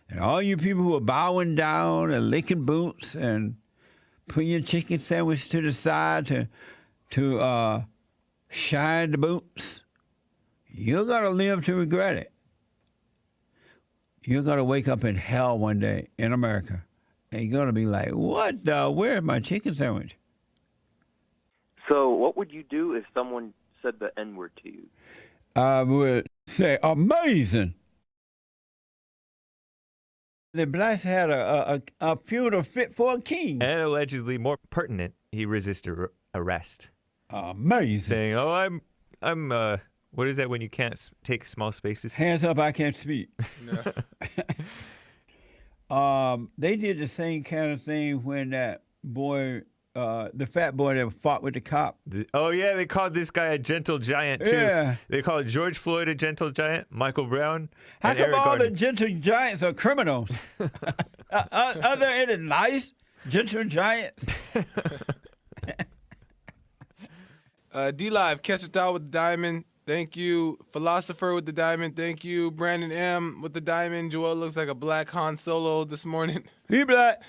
And all you people who are bowing down and licking boots and putting your chicken sandwich to the side to shine the boots, you're going to live to regret it. You're going to wake up in hell one day in America, and you're going to be like, what the, where's my chicken sandwich? So what would you do if someone said the N-word to you? I would say, amazing. The blacks had a funeral fit for a king. And allegedly more pertinent, he resisted arrest. Amazing. Saying, oh, I'm what is that when you can't take small spaces? Hands up, I can't speak. No. They did the same kind of thing when that boy, the fat boy that fought with the cop. Oh, yeah, they called this guy a gentle giant, too. Yeah. They called George Floyd a gentle giant, Michael Brown, How and come Eric all Gardner. the gentle giants are criminals? Are there any nice gentle giants? D-Live, catch a thought with the diamond. Thank you. Philosopher with the diamond. Thank you. Brandon M with the diamond. Joel looks like a black Han Solo this morning. He black.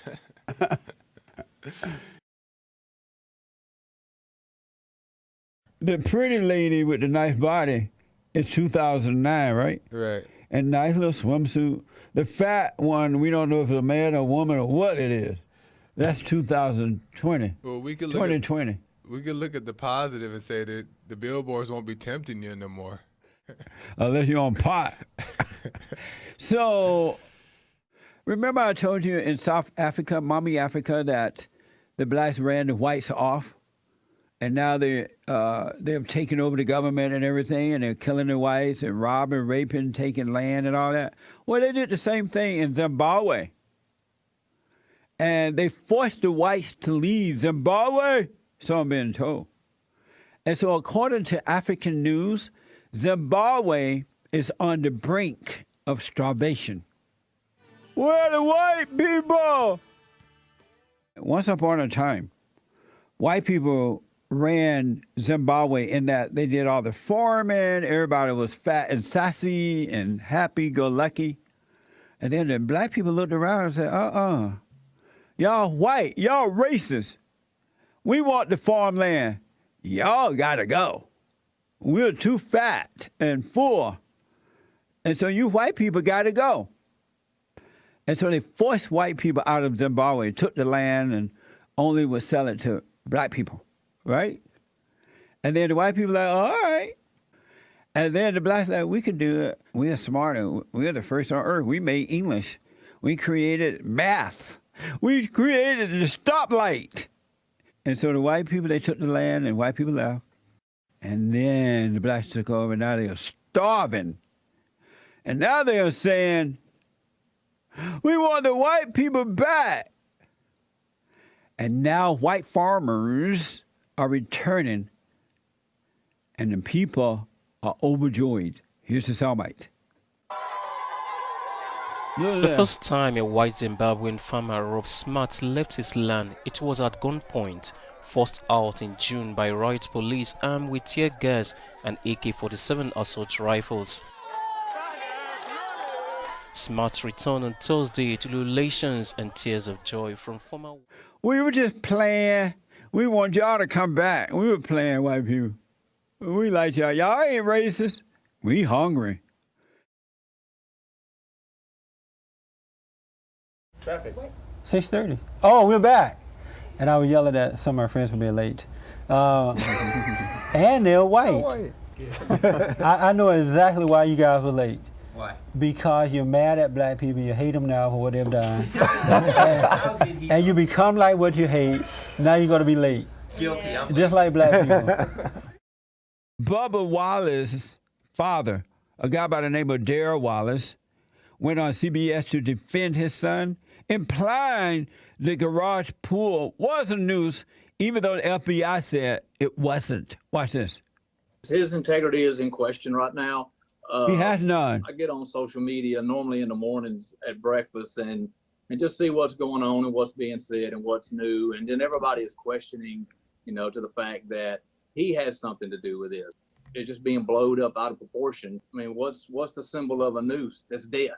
The pretty lady with the nice body is 2009, right? Right. And nice little swimsuit. The fat one, we don't know if it's a man or woman or what it is. That's 2020. Well, we could 2020. we could look at the positive and say that the billboards won't be tempting you no more. Unless you're on pot. So, remember I told you in South Africa, Mommy Africa, that the blacks ran the whites off? And now they've taken over the government and everything, and they're killing the whites and robbing, raping, taking land and all that. Well, they did the same thing in Zimbabwe. And they forced the whites to leave Zimbabwe, so I'm being told. And so according to African News, Zimbabwe is on the brink of starvation. Where are the white people? Once upon a time, white people ran Zimbabwe in that they did all the farming, everybody was fat and sassy and happy-go-lucky. And then the black people looked around and said, y'all white, y'all racist. We want the farmland. Y'all gotta go. We're too fat and full. And so you white people gotta go. And so they forced white people out of Zimbabwe, took the land and only would sell it to black people, right? And then the white people like, all right. And then the blacks like, we can do it. We are smarter. We are the first on earth. We made English. We created math. We created the stoplight. And so the white people, they took the land and white people left. And then the blacks took over. Now they are starving. And now they are saying, we want the white people back. And now white farmers are returning. And the people are overjoyed. Here's the soundbite. The first time a white Zimbabwean farmer, Rob Smart, left his land, it was at gunpoint, forced out in June by riot police armed with tear gas and AK-47 assault rifles. Smart returned on Thursday to ululations and tears of joy from former... We were just playing. We want y'all to come back. We were playing, white people. We like y'all. Y'all ain't racist. We hungry. Traffic. 6:30. Oh, we're back. And I was yelling at some of our friends for being late. And they're white. I know exactly why you guys were late. Why? Because you're mad at black people. You hate them now for what they've done. and you become like what you hate. Now you're going to be late. Guilty. Just like black people. Bubba Wallace's father, a guy by the name of Darrell Wallace, went on CBS to defend his son, implying the garage pool was a noose, even though the FBI said it wasn't. Watch this. His integrity is in question right now. He has none. I get on social media normally in the mornings at breakfast and just see what's going on and what's being said and what's new. And then everybody is questioning, to the fact that he has something to do with this. It's just being blowed up out of proportion. I mean, what's the symbol of a noose? That's death.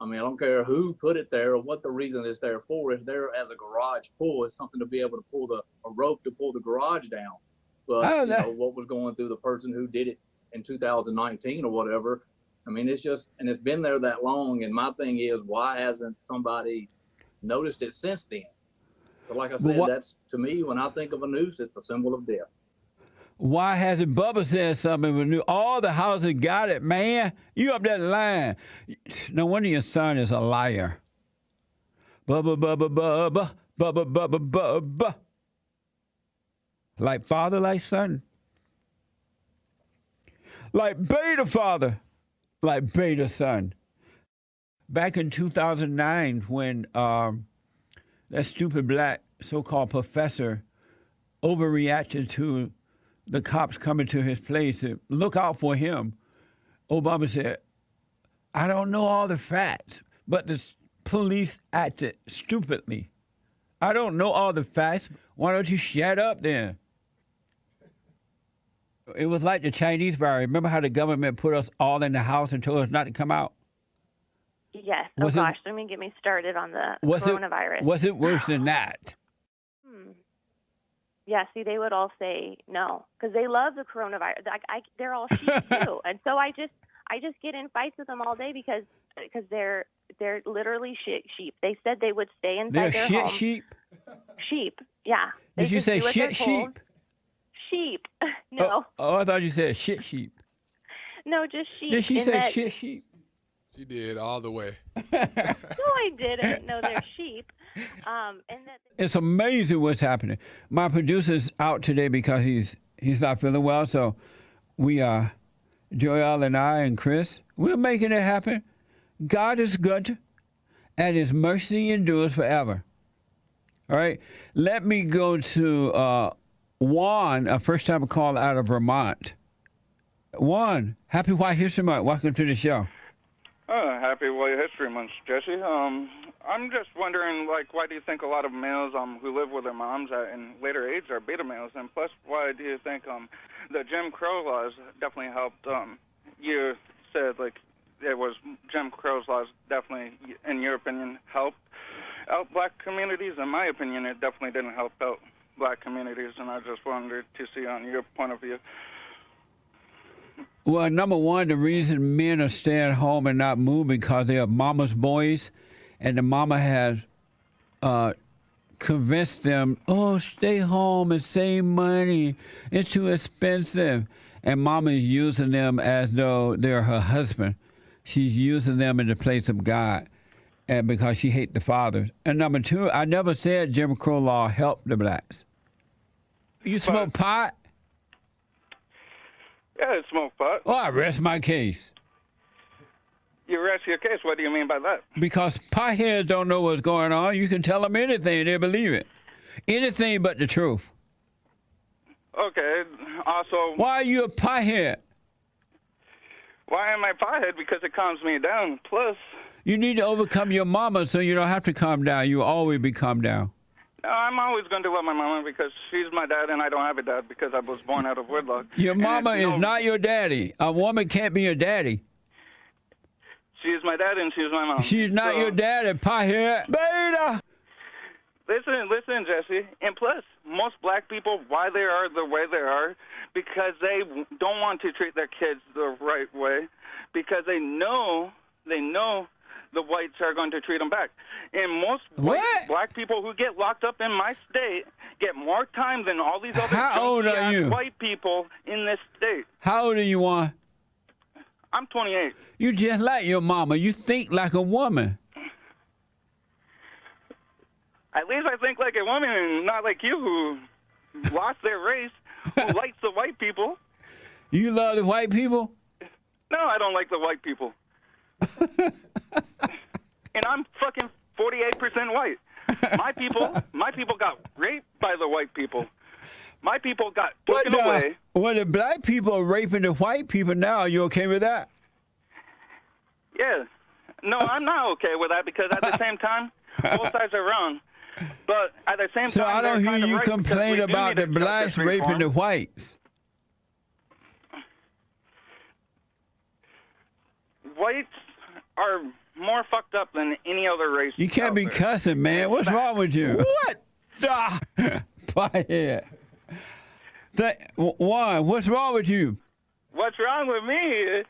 I mean, I don't care who put it there or what the reason it's there for. It's there as a garage pull. It's something to be able to pull a rope to pull the garage down. But you know, what was going through the person who did it in 2019 or whatever. I mean, it's just, and it's been there that long. And my thing is, why hasn't somebody noticed it since then? But like I said, that's, to me, when I think of a noose, it's a symbol of death. Why hasn't Bubba said something? We knew all the houses got it, man. You up that line. No wonder your son is a liar. Bubba, Bubba, Bubba, Bubba, Bubba, Bubba. Like father, like son. Like beta father, like beta son. Back in 2009, when that stupid black so-called professor overreacted to the cops coming to his place to look out for him, Obama said, I don't know all the facts, but the police acted stupidly. I don't know all the facts. Why don't you shut up then? It was like the Chinese virus. Remember how the government put us all in the house and told us not to come out? Yes. Don't even get me started on the coronavirus. Was it worse than that? Yeah, see, they would all say no because they love the coronavirus. They're all sheep too, and so I just get in fights with them all day because they're literally sheep. They said they would stay inside their home. Sheep. Sheep, yeah. Did you say shit sheep? Sheep. No. Oh, I thought you said shit sheep. No, just sheep. Did she say shit sheep? She did all the way. No, I didn't. No, they're sheep. It's amazing what's happening. My producer's out today because he's not feeling well. So we are, Joel and I and Chris, we're making it happen. God is good, and His mercy endures forever. All right. Let me go to Juan, a first-time call out of Vermont. Juan, happy White History Month. Welcome to the show. Happy White History Month, Jesse. I'm just wondering, like, why do you think a lot of males who live with their moms in later age are beta males? And plus, why do you think the Jim Crow laws definitely helped? You said, like, it was Jim Crow's laws definitely, in your opinion, helped out black communities. In my opinion, it definitely didn't help out black communities, and I just wanted to see on your point of view. Well, number one, the reason men are staying home and not moving because they are mama's boys, and the mama has convinced them, stay home and save money. It's too expensive. And mama is using them as though they're her husband. She's using them in the place of God, and because she hates the fathers. And number two, I never said Jim Crow law helped the blacks. You smoke pot? Yeah, I smoke pot. Oh, I rest my case. You rest your case? What do you mean by that? Because potheads don't know what's going on. You can tell them anything, they'll believe it. Anything but the truth. Okay, also... Why are you a pothead? Why am I pothead? Because it calms me down. Plus... You need to overcome your mama so you don't have to calm down. You will always be calmed down. No, I'm always going to love my mama because she's my dad and I don't have a dad because I was born out of wedlock. Your mama is not your daddy. A woman can't be your daddy. She's my dad and she's my mom. She's not your daddy, pothead. Beta! Listen, Jesse. And plus, most black people, why they are the way they are, because they don't want to treat their kids the right way, because they know the whites are going to treat them back. And most black people who get locked up in my state get more time than all these other white people in this state. How old are you, Juan? I'm 28. You just like your mama. You think like a woman. At least I think like a woman and not like you who lost their race, who likes the white people. You love the white people? No, I don't like the white people. And I'm fucking 48% white. My people got raped by the white people. My people got taken away. Well, the black people are raping the white people now. Are you okay with that? Yeah. No, I'm not okay with that because at the same time, both sides are wrong. But at the same time, so I don't hear you complain about the blacks raping the whites. Whites are more fucked up than any other race. You can't out be there. cussing, man. What's wrong with you? What? Ah, Pothead. Juan, what's wrong with you? What's wrong with me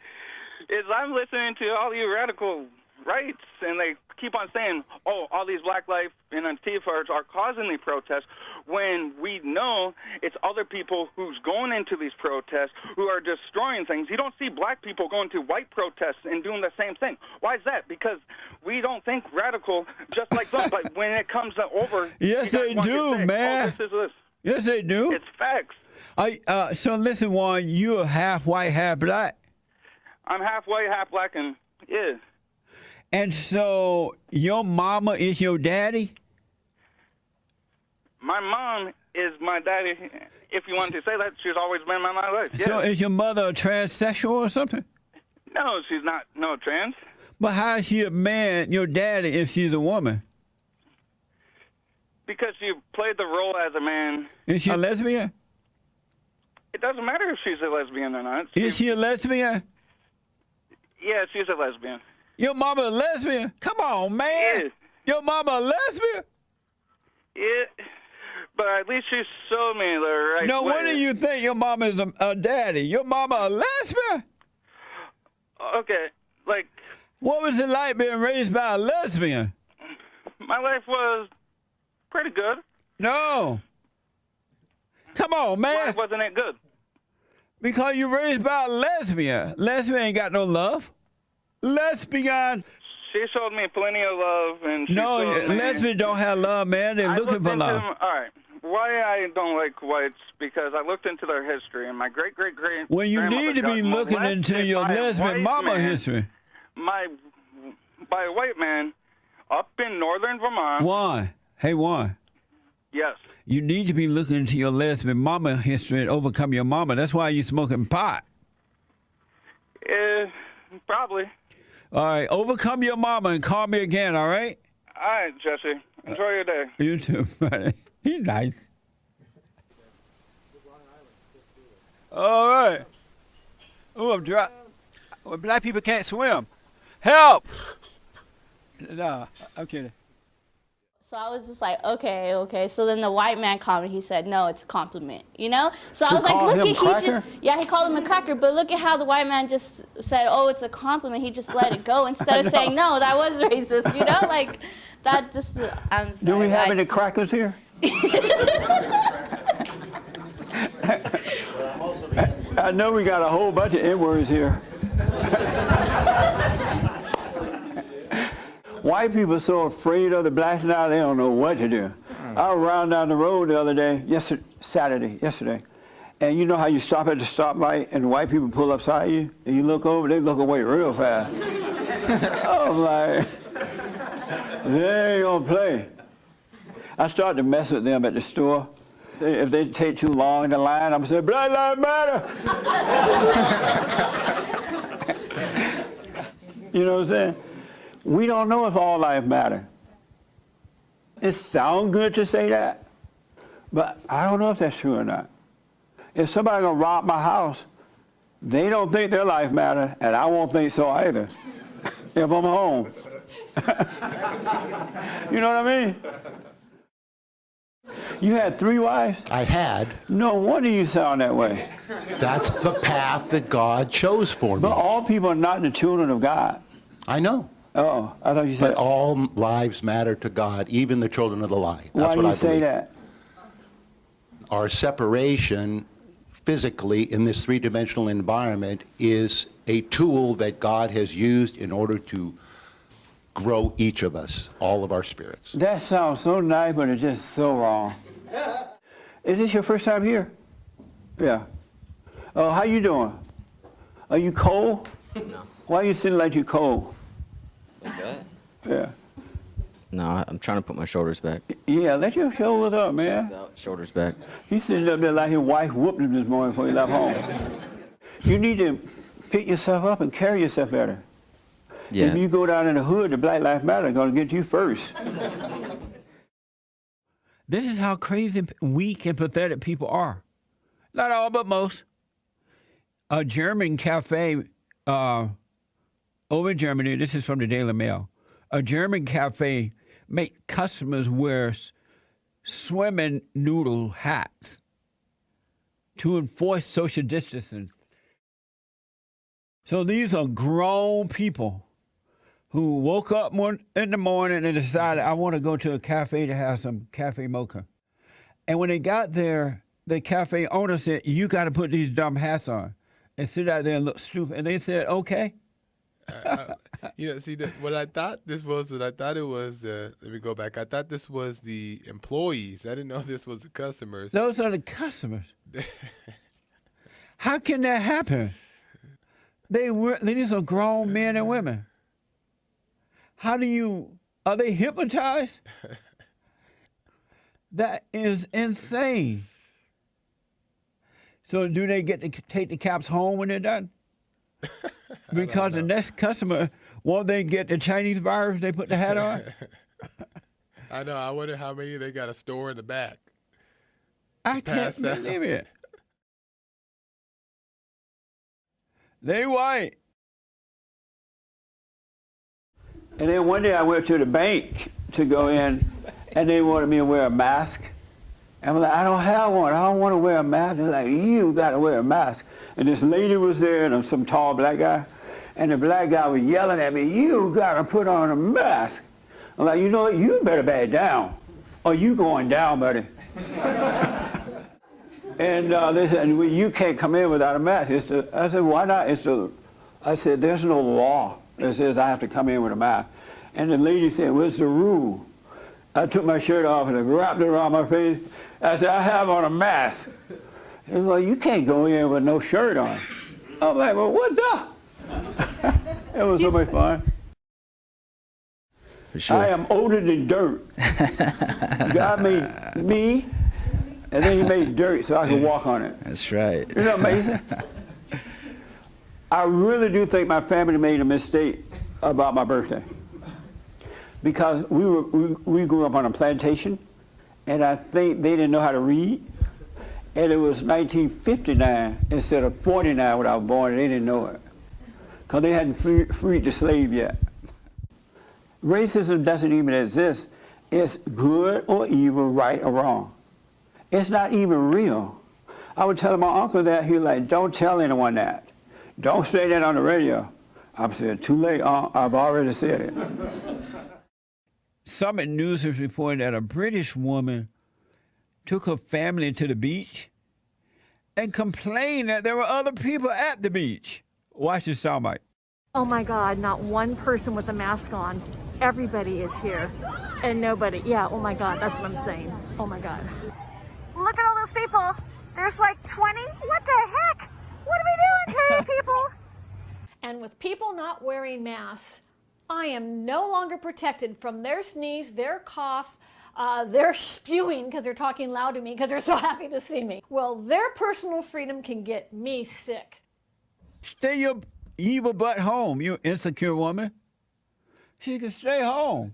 is I'm listening to all you radical rights, and they keep on saying, oh, all these Black Lives and Antifa are causing these protests, when we know it's other people who's going into these protests who are destroying things. You don't see black people going to white protests and doing the same thing. Why is that? Because we don't think radical just like them, but when it comes to over... Yes, they do, say, man. Oh, this is this. Yes, they do. It's facts. So listen, Juan, you're half white, half black. I'm half white, half black, and yeah. And so your mama is your daddy? My mom is my daddy. If you want to say that, she's always been in my life. Yeah. So is your mother a transsexual or something? No, she's not. No, trans. But how is she a man, your daddy, if she's a woman? Because she played the role as a man. Is she a lesbian? It doesn't matter if she's a lesbian or not. Is she a lesbian? Yeah, she's a lesbian. Your mama a lesbian? Come on, man. Yeah. Your mama a lesbian? Yeah. But at least she showed me the right No, way. what do you think your mama is a daddy? Your mama a lesbian? Okay, like, What was it like being raised by a lesbian? my life was pretty good. No. Come on, Why man. wasn't it good? Because you raised by a lesbian. Lesbian ain't got no love. Lesbian. She showed me plenty of love, and she No, showed me... lesbian don't have love, man. They're I looking looked for into love. them, all right. Why I don't like whites, because I looked into their history, and my great-great-great Well, you need to be looking into your lesbian mama history. By a white man up in northern Vermont. Juan. Hey, Juan. Yes. You need to be looking into your lesbian mama history and overcome your mama. That's why you smoking pot. Probably. All right, overcome your mama and call me again, all right? All right, Jesse. Enjoy your day. You too, buddy. He's nice. All right. Oh, I'm dry. Well, black people can't swim. Help! No, I'm kidding. So I was just like, okay. So then the white man commented. He said, no, it's a compliment, you know? So I was like, call look him at cracker? he called him a cracker, but look at how the white man just said, oh, it's a compliment. He just let it go instead of saying, no, that was racist, you know? Like, that just, I'm sorry. Do we have any crackers here? I know we got a whole bunch of N-words here. White people are so afraid of the blacks now, they don't know what to do. I was riding down the road the other day, yesterday, and you know how you stop at the stoplight and the white people pull upside you, and you look over, they look away real fast. I'm like, they ain't gonna play. I started to mess with them at the store. If they take too long in the line, I'm gonna say, Black Lives Matter! You know what I'm saying? We don't know if all lives matter. It sounds good to say that, but I don't know if that's true or not. If somebody gonna rob my house, they don't think their life matter, and I won't think so either. If I'm home. You know what I mean? You had 3 wives? I had. No wonder you sound that way. That's the path that God chose for me. But all people are not the children of God. I know. Oh, I thought you said. But all lives matter to God, even the children of the lie. That's Why do what you I say believe. that? Our separation physically in this 3-dimensional environment is a tool that God has used in order to grow each of us, all of our spirits. That sounds so nice, but it's just so wrong. Is this your first time here? Yeah. Oh, how you doing? Are you cold? No. Why are you sitting like you cold? Like that? Yeah. No, I'm trying to put my shoulders back. Yeah, let your shoulders up, man. Chest out, shoulders back. He's sitting up there like his wife whooped him this morning before he left home. You need to pick yourself up and carry yourself better. Yeah. If you go down in the hood, the Black Lives Matter are going to get you first. This is how crazy, weak, and pathetic people are. Not all, but most. A German cafe over in Germany, this is from the Daily Mail, a German cafe make customers wear swimming noodle hats to enforce social distancing. So these are grown people who woke up in the morning and decided, I want to go to a cafe to have some cafe mocha. And when they got there, the cafe owner said, you got to put these dumb hats on and sit out there and look stupid. And they said, okay. See, what I thought it was, let me go back. I thought this was the employees. I didn't know this was the customers. Those are the customers. How can that happen? These are grown men and women. Are they hypnotized? That is insane. So do they get to take the caps home when they're done? Because the next customer, won't they get the Chinese virus they put the hat on? I know. I wonder how many they got to store in the back. I can't believe it. They white. And then one day I went to the bank to go in, and they wanted me to wear a mask. And I'm like, I don't have one. I don't want to wear a mask. They're like, you got to wear a mask. And this lady was there, and some tall black guy. And the black guy was yelling at me, you got to put on a mask. I'm like, you know what? You better back down, or you going down, buddy. And they said, well, you can't come in without a mask. I said, why not? I said, there's no law that says I have to come in with a mask. And the lady said, what's the rule? I took my shirt off and I wrapped it around my face. I said, I have on a mask. He was like, you can't go in with no shirt on. I'm like, well, what the? It was so much fun. For sure. I am older than dirt. God made me, and then he made dirt so I could walk on it. That's right. Isn't that amazing? I really do think my family made a mistake about my birthday. Because we grew up on a plantation, and I think they didn't know how to read. And it was 1959 instead of 49 when I was born, and they didn't know it. Because they hadn't freed the slave yet. Racism doesn't even exist. It's good or evil, right or wrong. It's not even real. I would tell my uncle that, he was like, don't tell anyone that. Don't say that on the radio. I said, too late, I've already said it. Summit News has reported that a British woman took her family to the beach and complained that there were other people at the beach. Watch this soundbite. Oh my God, not one person with a mask on. Everybody is here. And nobody, yeah, oh my God, that's what I'm saying. Oh my God. Look at all those people. There's like 20. What the heck? What are we doing to people? And with people not wearing masks, I am no longer protected from their sneeze, their cough, their spewing because they're talking loud to me because they're so happy to see me. Well, their personal freedom can get me sick. Stay your evil butt home, you insecure woman. She can stay home.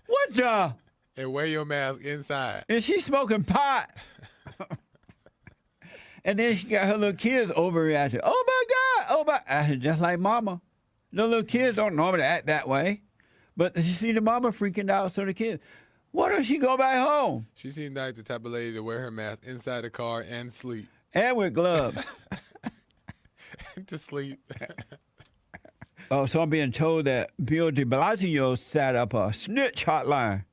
What the? And wear your mask inside. And she's smoking pot. And then she got her little kids overreacting. Oh my God, oh my, I said, just like mama. The little kids don't normally act that way. But you see the mama freaking out, so the kids, why don't she go back home? She seemed like the type of lady to wear her mask inside the car and sleep. And with gloves. To sleep. Oh, so I'm being told that Bill de Blasio set up a snitch hotline.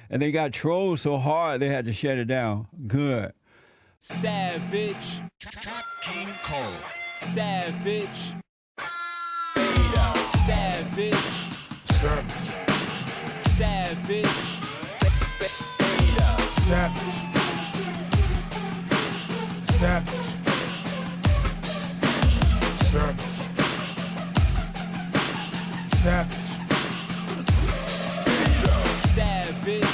And they got trolled so hard they had to shut it down. Good. Savage. King Cole. Savage. Savage. Savage. Savage. Savage. Savage. Savage. Savage. Savage.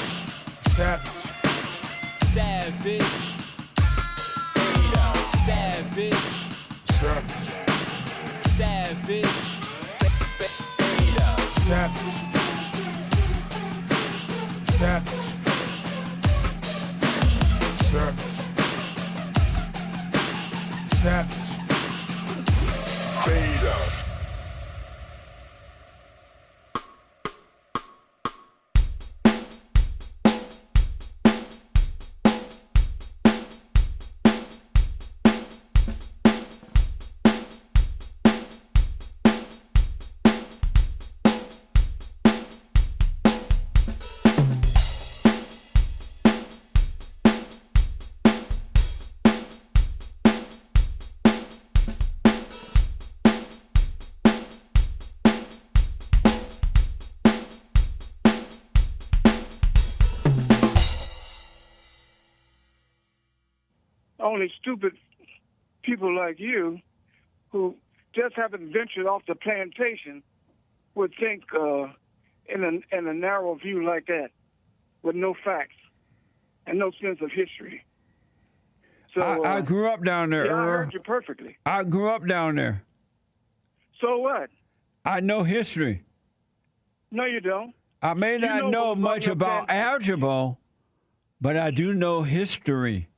Savage. Savage. Savage. Savage. Savage. Savage. Savage. Beta. only stupid people like you who just haven't ventured off the plantation would think in a narrow view like that with no facts and no sense of history. So I grew up down there, yeah, I Earl. heard you perfectly. I grew up down there. So what? I know history. No, you don't. I may not know about much your about algebra, but I do know history.